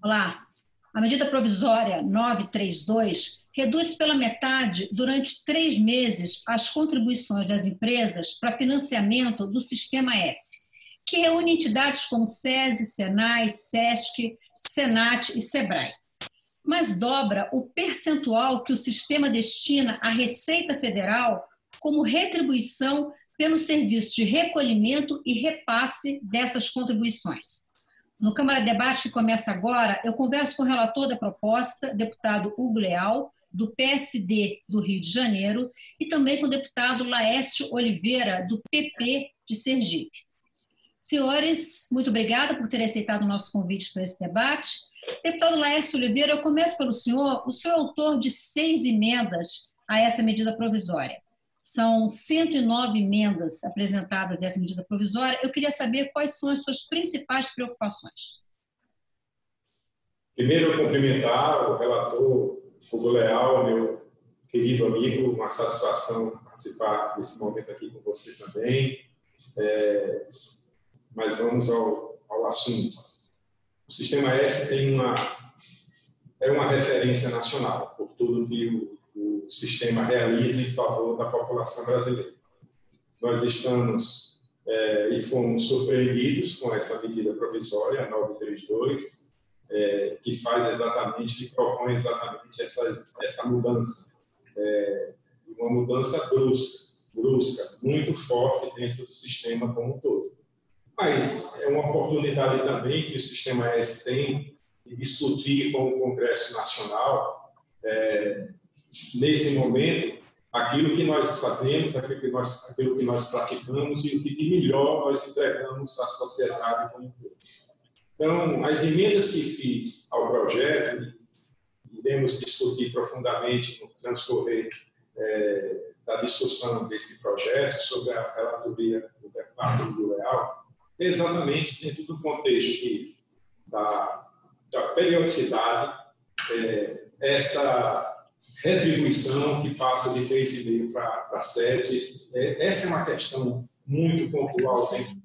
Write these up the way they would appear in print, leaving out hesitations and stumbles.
Olá. A medida provisória 932 reduz pela metade, durante 3 meses, as contribuições das empresas para financiamento do Sistema S, que reúne entidades como SESI, SENAI, SESC, SENAT e SEBRAE, mas dobra o percentual que o sistema destina à Receita Federal como retribuição pelo serviço de recolhimento e repasse dessas contribuições. No Câmara Debate, que começa agora, eu converso com o relator da proposta, deputado Hugo Leal, do PSD do Rio de Janeiro, e também com o deputado Laércio Oliveira, do PP de Sergipe. Senhores, muito obrigada por terem aceitado o nosso convite para esse debate. Deputado Laércio Oliveira, eu começo pelo senhor. O senhor é autor de 6 emendas a essa medida provisória. São 109 emendas apresentadas a essa medida provisória. Eu queria saber quais são as suas principais preocupações. Primeiro, eu cumprimentar o relator Hugo Leal, meu querido amigo, uma satisfação participar desse momento aqui com você também. Mas vamos ao assunto. O Sistema S é uma referência nacional por tudo que o sistema realiza em favor da população brasileira. Nós estamos e fomos surpreendidos com essa medida provisória, 932, que propõe exatamente essa mudança. Uma mudança brusca, muito forte dentro do sistema como um todo. Mas é uma oportunidade também que o Sistema S tem de discutir com o Congresso Nacional, nesse momento, aquilo que nós fazemos, aquilo que nós praticamos e o que de melhor nós entregamos à sociedade como um todo. Então, as emendas que fiz ao projeto, iremos discutir profundamente no transcorrer da discussão desse projeto sobre a relatoria do deputado Hugo Leal, exatamente dentro do contexto da periodicidade, essa retribuição que passa de 3,5 para 7. Essa é uma questão muito pontual dentro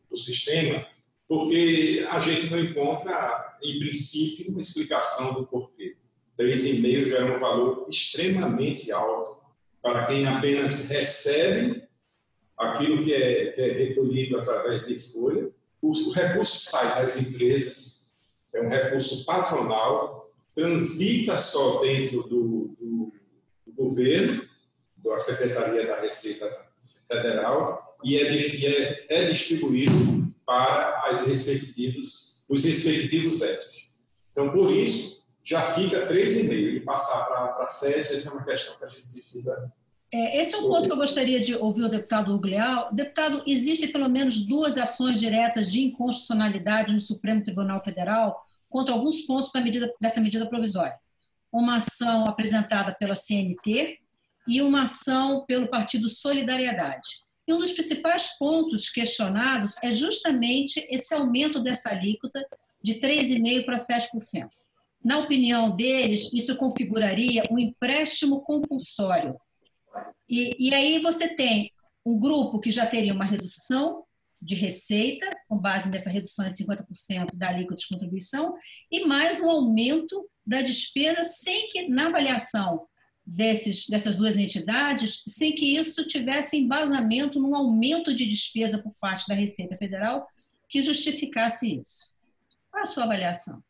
do sistema, porque a gente não encontra, em princípio, uma explicação do porquê. 3,5 já é um valor extremamente alto para quem apenas recebe aquilo que é recolhido através de folha. O recurso sai das empresas, é um recurso patronal, transita só dentro do governo, da Secretaria da Receita Federal, e é distribuído para os respectivos S. Então, por isso, já fica 3,5, e passar para 7, essa é uma questão que a gente precisa... Esse é um ponto que eu gostaria de ouvir o deputado Hugo Leal. Deputado, existem pelo menos 2 ações diretas de inconstitucionalidade no Supremo Tribunal Federal contra alguns pontos dessa medida provisória. Uma ação apresentada pela CNT e uma ação pelo Partido Solidariedade. E um dos principais pontos questionados é justamente esse aumento dessa alíquota de 3,5% para 7%. Na opinião deles, isso configuraria um empréstimo compulsório. E aí você tem um grupo que já teria uma redução de receita, com base nessa redução em 50% da alíquota de contribuição, e mais um aumento da despesa, sem que, na avaliação dessas 2 entidades, sem que isso tivesse embasamento num aumento de despesa por parte da Receita Federal que justificasse isso. Qual a sua avaliação?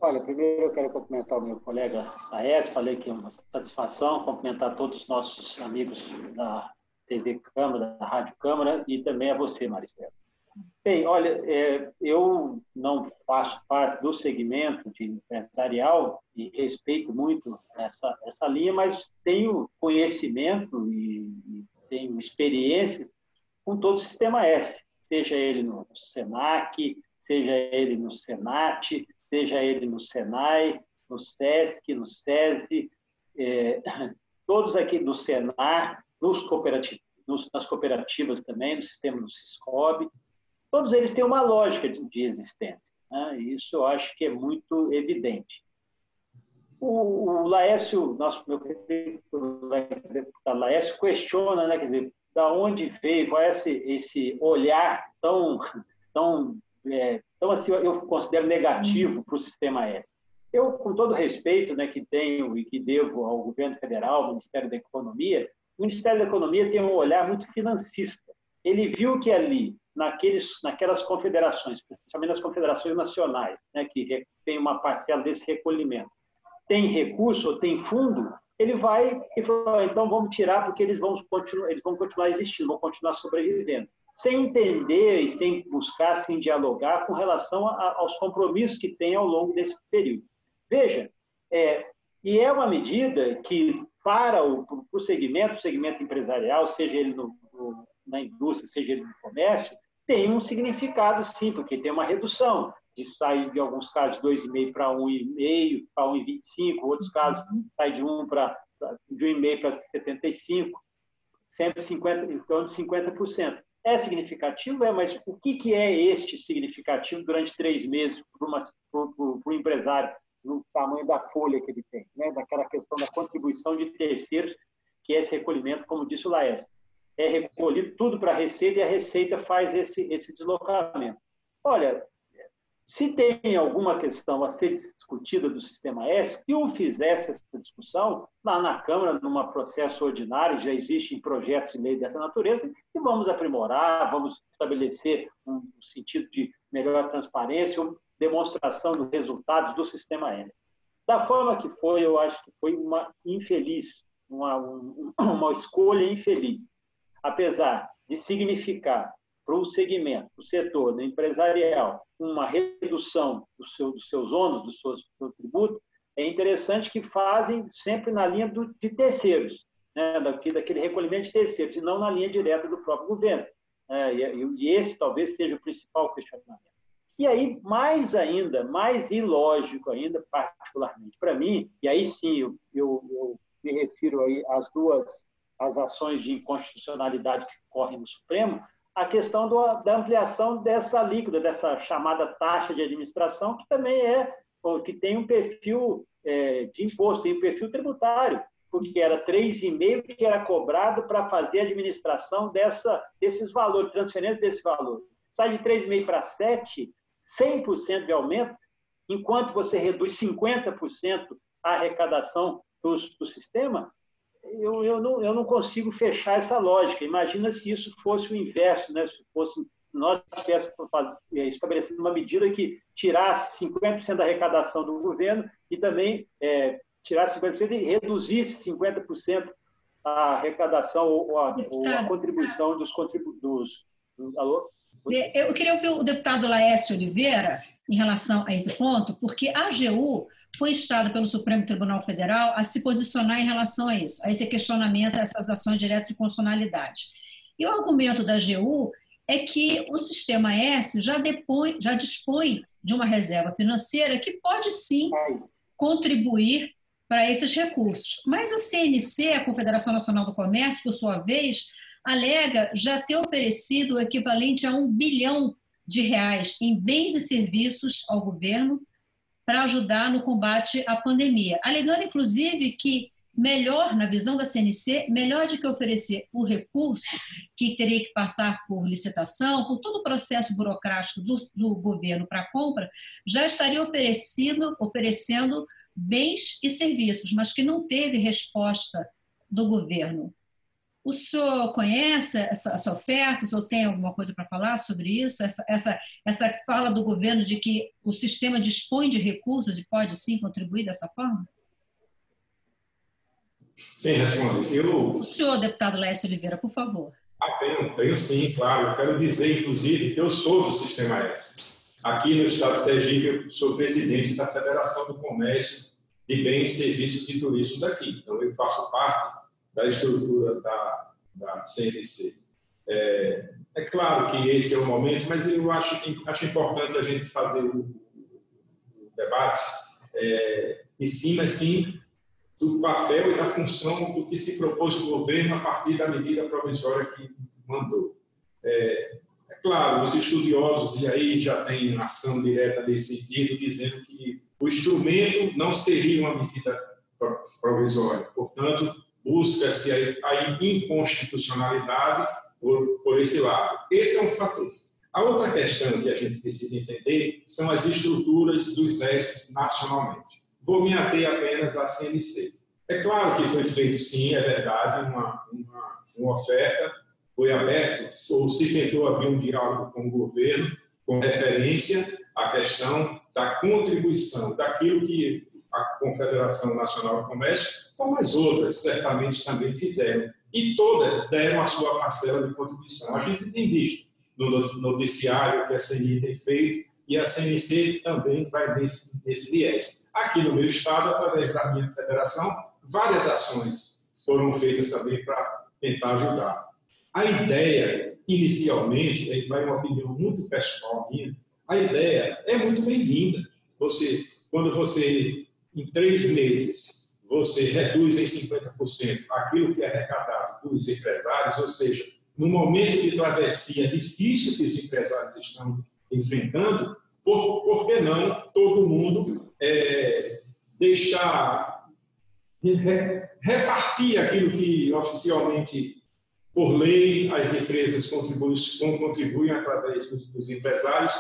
Olha, primeiro eu quero cumprimentar o meu colega Laércio, falei que é uma satisfação cumprimentar todos os nossos amigos da TV Câmara, da Rádio Câmara, e também a você, Maristela. Bem, olha, eu não faço parte do segmento de empresarial e respeito muito essa linha, mas tenho conhecimento e tenho experiências com todo o Sistema S, seja ele no SENAC, seja ele no SENAT, seja ele no SENAI, no SESC, no SESI, todos aqui do SENAR, nas cooperativas também, no sistema do Siscob, todos eles têm uma lógica de existência, né? E isso eu acho que é muito evidente. O Laércio, meu querido deputado Laércio, questiona, né, quer dizer, da onde veio, qual é esse olhar tão Então, assim, eu considero negativo para o Sistema S. Eu, com todo o respeito, né, que tenho e que devo ao governo federal, ao Ministério da Economia, o Ministério da Economia tem um olhar muito financista. Ele viu que ali, naquelas confederações, principalmente nas confederações nacionais, né, que tem uma parcela desse recolhimento, tem recurso ou tem fundo, ele vai e falou, então vamos tirar porque eles vão continuar existindo, vão continuar sobrevivendo, sem entender e sem buscar, sem dialogar com relação aos compromissos que tem ao longo desse período. Veja, e é uma medida que, para o segmento empresarial, seja ele na indústria, seja ele no comércio, tem um significado, sim, porque tem uma redução de sair, de alguns casos, de 2,5 para 1,5, para 1,25, outros casos, sai de 1,5 para 75, sempre 50, em torno de 50%. É significativo? Mas o que é este significativo durante 3 meses para o empresário, no tamanho da folha que ele tem, né? Daquela questão da contribuição de terceiros, que é esse recolhimento, como disse o Laércio. É recolhido tudo para a Receita e a Receita faz esse deslocamento. Olha, se tem alguma questão a ser discutida do Sistema S, que o fizesse essa discussão lá na Câmara, num processo ordinário, já existem projetos de lei dessa natureza, e vamos aprimorar, vamos estabelecer um sentido de melhor transparência, demonstração dos resultados do Sistema S. Da forma que foi, eu acho que foi uma escolha infeliz. Apesar de significar para o segmento, para o setor empresarial, uma redução dos seus ônus, do seu tributo, é interessante que fazem sempre na linha de terceiros, né? daquele recolhimento de terceiros, e não na linha direta do próprio governo. E esse talvez seja o principal questionamento. E aí, mais ainda, mais ilógico ainda, particularmente para mim, e aí sim eu me refiro aí às ações de inconstitucionalidade que correm no Supremo, a questão da ampliação dessa alíquota, dessa chamada taxa de administração, que também que tem um perfil de imposto, tem um perfil tributário, porque era 3,5% que era cobrado para fazer a administração desses valores, transferência desse valor. Sai de 3,5% para 7%, 100% de aumento, enquanto você reduz 50% a arrecadação do sistema, eu não consigo fechar essa lógica. Imagina se isso fosse o inverso, né? Se nós estivéssemos estabelecendo uma medida que tirasse 50% da arrecadação do governo e também tirasse 50% e reduzisse 50% a arrecadação ou a contribuição dos contribuidores. Alô? Eu queria ouvir o deputado Laércio Oliveira em relação a esse ponto, porque a AGU foi instada pelo Supremo Tribunal Federal a se posicionar em relação a isso, a esse questionamento, a essas ações diretas de constitucionalidade. E o argumento da AGU é que o Sistema S já dispõe de uma reserva financeira que pode sim contribuir para esses recursos. Mas a CNC, a Confederação Nacional do Comércio, por sua vez, alega já ter oferecido o equivalente a R$1 bilhão em bens e serviços ao governo para ajudar no combate à pandemia, alegando, inclusive, que melhor, na visão da CNC, melhor do que oferecer o recurso, que teria que passar por licitação, por todo o processo burocrático do governo para a compra, já estaria oferecendo bens e serviços, mas que não teve resposta do governo. O senhor conhece essa oferta? O senhor tem alguma coisa para falar sobre isso? Essa fala do governo de que o sistema dispõe de recursos e pode sim contribuir dessa forma? Quem responde? O senhor, deputado Laércio Oliveira, por favor. Tenho sim, claro. Eu quero dizer, inclusive, que eu sou do Sistema S. Aqui no estado de Sergipe, eu sou presidente da Federação do Comércio de Bens, Serviços e Turismo daqui. Então, eu faço parte da estrutura da CNC. É claro que esse é o momento, mas eu acho importante a gente fazer o debate em cima, sim, do papel e da função do que se propôs o governo a partir da medida provisória que mandou. É claro, os estudiosos, e aí já tem ação direta nesse sentido, dizendo que o instrumento não seria uma medida provisória. Portanto, busca-se a inconstitucionalidade por esse lado. Esse é um fator. A outra questão que a gente precisa entender são as estruturas dos S nacionalmente. Vou me ater apenas à CNC. É claro que foi feito, sim, é verdade, uma oferta, foi aberto, ou se tentou abrir um diálogo com o governo, com referência à questão da contribuição, daquilo que a Confederação Nacional do Comércio, como as outras, certamente também fizeram. E todas deram a sua parcela de contribuição. A gente tem visto no noticiário que a CNI tem feito, e a CNC também vai nesse viés. Aqui no meu estado, através da minha federação, várias ações foram feitas também para tentar ajudar. A ideia, inicialmente, aí vai uma opinião muito pessoal minha, a ideia é muito bem-vinda. Quando você, em 3 meses, você reduz em 50% aquilo que é arrecadado dos empresários, ou seja, no momento de travessia difícil que os empresários estão enfrentando, por que não todo mundo deixar repartir aquilo que oficialmente, por lei, as empresas contribuem através dos empresários.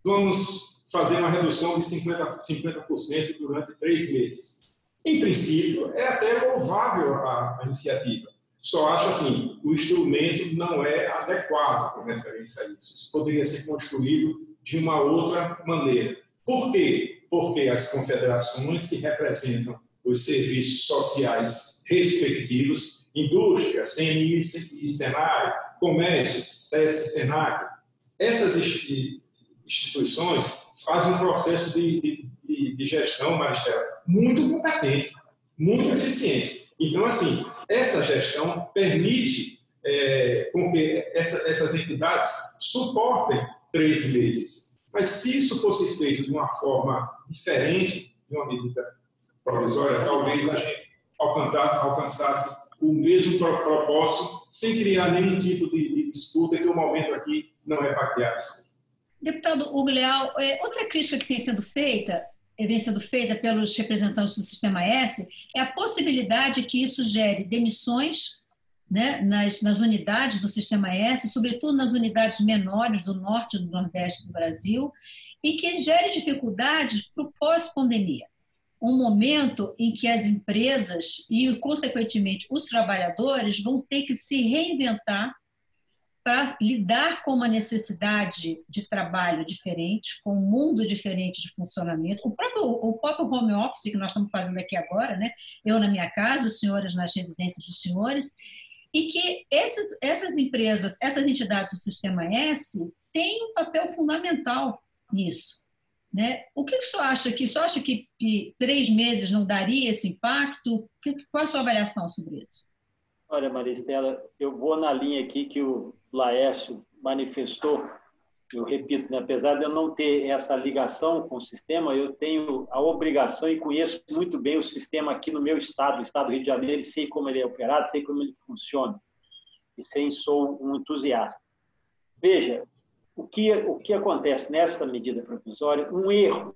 Vamos fazer uma redução de 50% durante 3 meses. Em princípio, é até louvável a iniciativa. Só acho assim, o instrumento não é adequado com referência a isso. Isso poderia ser construído de uma outra maneira. Por quê? Porque as confederações que representam os serviços sociais respectivos, indústria, CNI e Senai, comércio, SESC, Senac, essas instituições fazem um processo de gestão, Maristela, muito competente, muito eficiente. Então, assim, essa gestão permite com que essas entidades suportem 3 meses. Mas se isso fosse feito de uma forma diferente, de uma medida provisória, talvez a gente alcançasse o mesmo propósito sem criar nenhum tipo de disputa, que o momento aqui não é para criar isso. Deputado Hugo Leal, outra crítica que vem sendo feita pelos representantes do Sistema S é a possibilidade que isso gere demissões, né, nas unidades do Sistema S, sobretudo nas unidades menores do norte e do nordeste do Brasil, e que gere dificuldades para o pós-pandemia. Um momento em que as empresas e, consequentemente, os trabalhadores vão ter que se reinventar para lidar com uma necessidade de trabalho diferente, com um mundo diferente de funcionamento. O próprio home office que nós estamos fazendo aqui agora, né? Eu na minha casa, os senhores nas residências dos senhores, e que essas empresas, essas entidades do Sistema S têm um papel fundamental nisso. Né? O que o senhor acha aqui? O senhor acha que 3 meses não daria esse impacto? Qual a sua avaliação sobre isso? Olha, Maristela, eu vou na linha aqui que o Laércio manifestou. Eu repito, né, apesar de eu não ter essa ligação com o sistema, eu tenho a obrigação e conheço muito bem o sistema aqui no meu estado, o estado do Rio de Janeiro, e sei como ele é operado, sei como ele funciona. E sou um entusiasta. Veja, o que acontece nessa medida provisória? Um erro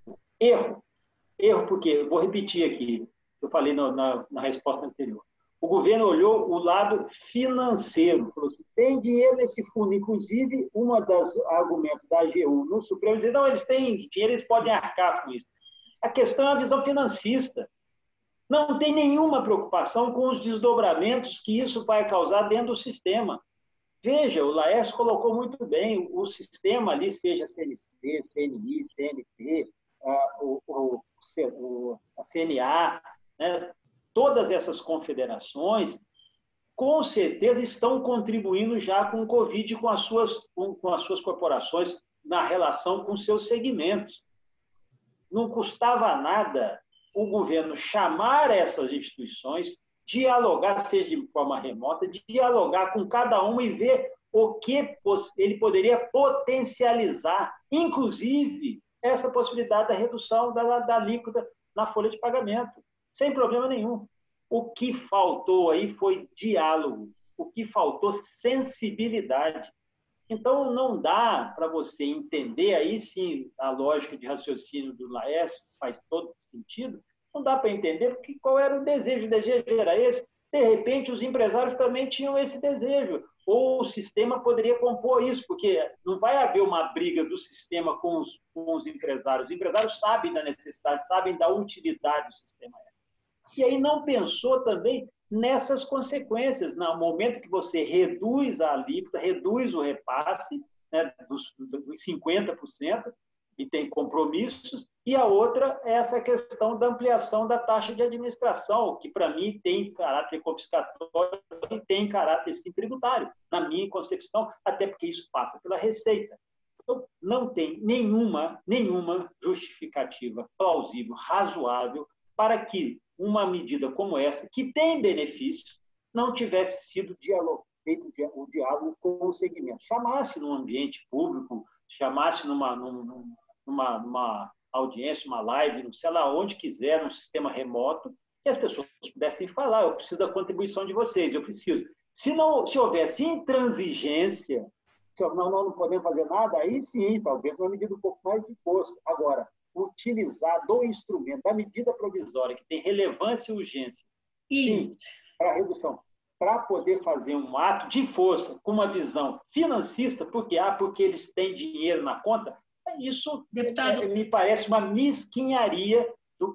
porque, eu vou repetir aqui, eu falei na resposta anterior. O governo olhou o lado financeiro, falou assim, tem dinheiro nesse fundo. Inclusive, um dos argumentos da AGU no Supremo dizer, não, eles têm dinheiro, eles podem arcar com isso. A questão é a visão financista. Não tem nenhuma preocupação com os desdobramentos que isso vai causar dentro do sistema. Veja, o Laércio colocou muito bem, o sistema ali, seja CNC, CNI, CNT, a CNA, né? Todas essas confederações, com certeza, estão contribuindo já com o Covid, com as suas corporações, na relação com seus segmentos. Não custava nada o governo chamar essas instituições, dialogar, seja de forma remota, dialogar com cada uma e ver o que ele poderia potencializar, inclusive essa possibilidade da redução da alíquota na folha de pagamento, sem problema nenhum. O que faltou aí foi diálogo, o que faltou sensibilidade. Então, não dá para você entender, aí sim, a lógica de raciocínio do Laércio faz todo sentido, não dá para entender qual era o desejo era esse. De repente, os empresários também tinham esse desejo. ou o sistema poderia compor isso, porque não vai haver uma briga do sistema com os empresários. Os empresários sabem da necessidade, sabem da utilidade do sistema S. E aí não pensou também nessas consequências, no momento que você reduz a alíquota, reduz o repasse, né, dos 50%, e tem compromissos, e a outra é essa questão da ampliação da taxa de administração, que para mim tem caráter confiscatório e tem caráter sim tributário, na minha concepção, até porque isso passa pela Receita. Então, não tem nenhuma justificativa plausível, razoável, para que uma medida como essa, que tem benefícios, não tivesse sido feito o diálogo com o segmento. Chamasse no ambiente público, chamasse numa audiência, uma live, sei lá, onde quiser, num sistema remoto, que as pessoas pudessem falar, eu preciso da contribuição de vocês, eu preciso. Se houvesse intransigência, se não podemos fazer nada, aí sim, talvez uma medida um pouco mais de força. Agora, utilizar do instrumento, da medida provisória, que tem relevância e urgência, isso, para redução, para poder fazer um ato de força com uma visão financista, porque eles têm dinheiro na conta, isso me parece uma mesquinharia,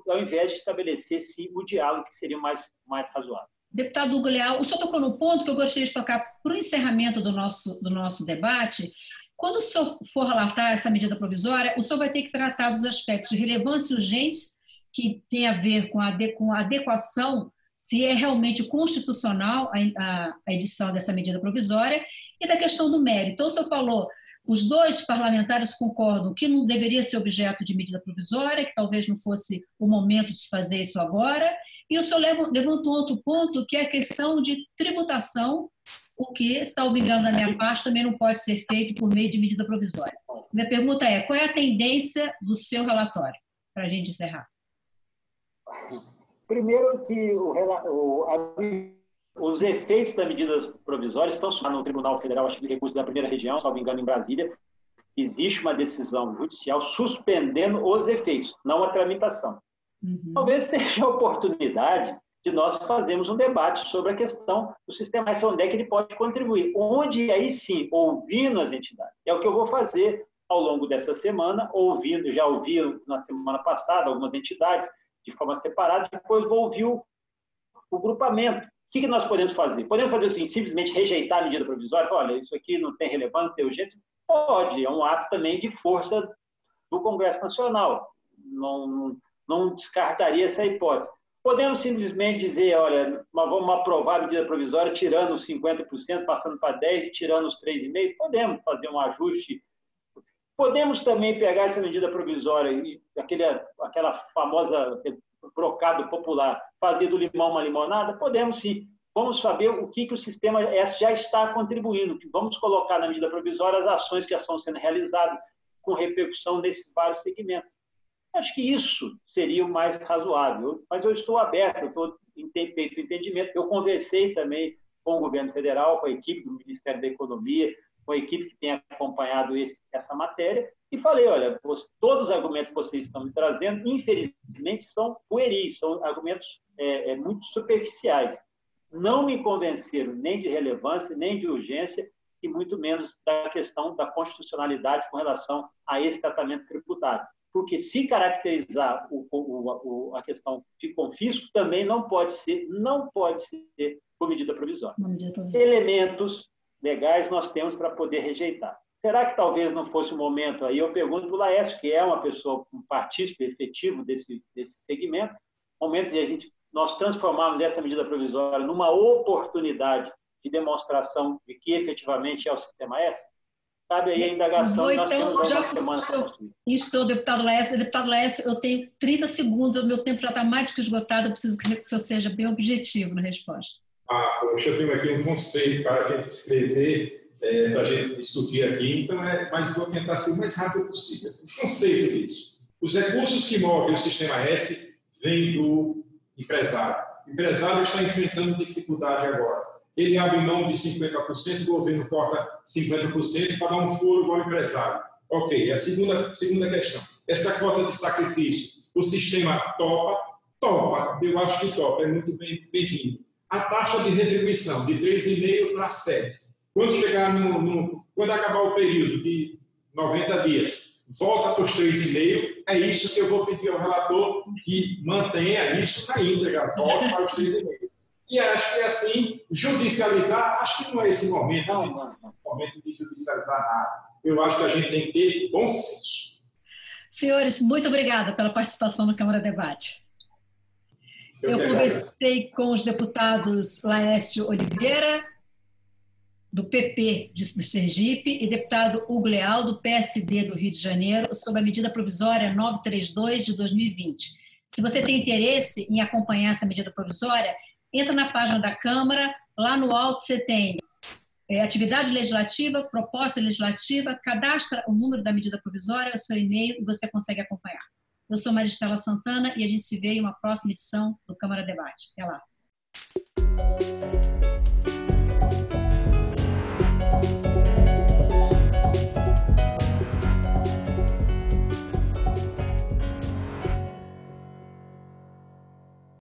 ao invés de estabelecer, sim, o diálogo, que seria mais razoável. Deputado Hugo Leal, o senhor tocou no ponto que eu gostaria de tocar para o encerramento do nosso debate. Quando o senhor for relatar essa medida provisória, o senhor vai ter que tratar dos aspectos de relevância urgente, que tem a ver com a adequação, se é realmente constitucional a edição dessa medida provisória, e da questão do mérito. Então, o senhor falou, os dois parlamentares concordam que não deveria ser objeto de medida provisória, que talvez não fosse o momento de se fazer isso agora, e o senhor levanta um outro ponto, que é a questão de tributação, o que, salvo engano da minha parte, também não pode ser feito por meio de medida provisória. Minha pergunta é, qual é a tendência do seu relatório, para a gente encerrar? Primeiro que os efeitos da medida provisória estão no Tribunal Federal, acho que de recurso da primeira região, salvo engano, em Brasília. Existe uma decisão judicial suspendendo os efeitos, não a tramitação. Talvez seja a oportunidade de nós fazermos um debate sobre a questão do sistema S, onde é que ele pode contribuir, onde aí sim, ouvindo as entidades. É o que eu vou fazer ao longo dessa semana, já ouvi na semana passada algumas entidades de forma separada, depois vou ouvir o grupamento. O que nós podemos fazer? Podemos fazer assim, simplesmente rejeitar a medida provisória? Olha, isso aqui não tem relevância, não tem urgência? Pode, é um ato também de força do Congresso Nacional. Não descartaria essa hipótese. Podemos simplesmente dizer, olha, vamos aprovar a medida provisória tirando os 50%, passando para 10% e tirando os 3,5%? Podemos fazer um ajuste. Podemos também pegar essa medida provisória e aquela famosa brocado popular, fazer do limão uma limonada? Podemos sim. Vamos saber o que o sistema S já está contribuindo. Vamos colocar na medida provisória as ações que já estão sendo realizadas com repercussão nesses vários segmentos. Acho que isso seria o mais razoável. Mas eu estou aberto, eu estou feito entendimento. Eu conversei também com o governo federal, com a equipe do Ministério da Economia, com a equipe que tem acompanhado essa matéria, e falei, olha, todos os argumentos que vocês estão me trazendo, infelizmente, são pueris, são argumentos muito superficiais. Não me convenceram nem de relevância, nem de urgência, e muito menos da questão da constitucionalidade com relação a esse tratamento tributário. Porque se caracterizar a questão de confisco, também não pode ser por medida provisória. Elementos legais nós temos para poder rejeitar. Será que talvez não fosse o momento aí? Eu pergunto para o Laércio, que é uma pessoa, um partícipe efetivo desse segmento, momento de nós transformarmos essa medida provisória numa oportunidade de demonstração de que efetivamente é o sistema S? Cabe aí a indagação e nós temos algumas semanas para construir. Estou, deputado Laércio. Deputado Laércio, eu tenho 30 segundos, o meu tempo já está mais do que esgotado, eu preciso que o senhor seja bem objetivo na resposta. Poxa, eu tenho aqui um conceito para a gente escrever, para a gente discutir aqui, então mas vou tentar ser o mais rápido possível. O conceito disso. Os recursos que movem o sistema S vêm do empresário. O empresário está enfrentando dificuldade agora. Ele abre mão de 50%, o governo corta 50% para dar um fôlego ao empresário. Ok, a segunda questão. Essa cota de sacrifício, o sistema topa, eu acho que topa, é muito bem-vindo. A taxa de retribuição de 3,5% para 7%. Quando chegar quando acabar o período de 90 dias, volta para os 3,5, é isso que eu vou pedir ao relator, que mantenha isso na íntegra, volta para os 3,5. E acho que assim, judicializar, acho que não é esse momento, momento de judicializar nada. Eu acho que a gente tem que ter bom senso. Senhores, muito obrigada pela participação no Câmara Debate. Eu conversei com os deputados Laércio Oliveira, do PP do Sergipe, e deputado Hugo Leal, do PSD do Rio de Janeiro, sobre a medida provisória 932 de 2020. Se você tem interesse em acompanhar essa medida provisória, entra na página da Câmara, lá no alto você tem atividade legislativa, proposta legislativa, cadastra o número da medida provisória, o seu e-mail, e você consegue acompanhar. Eu sou Maristela Santana e a gente se vê em uma próxima edição do Câmara Debate. Até lá.